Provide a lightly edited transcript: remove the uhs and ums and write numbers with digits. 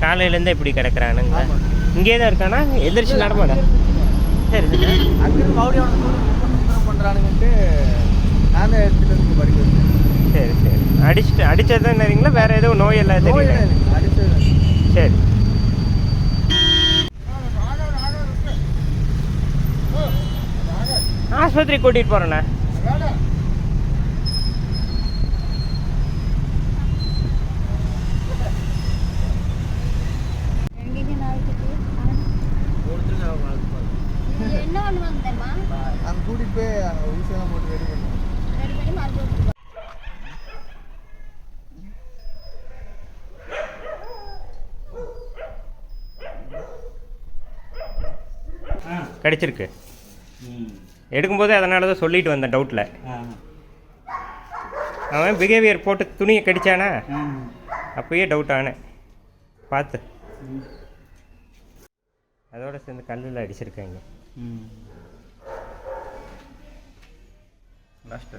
காலையிலேருந்து இப்படி கிடக்குறானுங்க. இங்கே தான் இருக்கானா? எந்திரிச்சு நடமாடா. சரி சரி. அங்கிருந்து மறுபடியும் அவனை பண்ணுறானுங்கன்ட்டு நான் தான் எடுத்துகிட்டு வந்து படிக்க வச்சேன். சரி சரி. அடித்ததுன்னீங்களா? வேறு எதுவும் நோய் எல்லாம் தெரியல? அடித்தது. சரி. ஆஸ்பத்திரி கூட்டிகிட்டு போகிறேண்ணா. அங்கே கூட்டிகிட்டு போய் அங்கே ஊசியெல்லாம் போட்டு ரெடி பண்ணுவோம். கடிச்சிருக்கு. எடுக்கும்போதே அதனால தான் சொல்லிட்டு வந்தேன் டவுட்டில். அவன் பிஹேவியர் போட்டு துணியை கடித்தானா அப்போயே டவுட் ஆனேன் பார்த்து. அதோட சேர்ந்து கல்லில் அடிச்சிருக்காங்க. லாஸ்ட்டு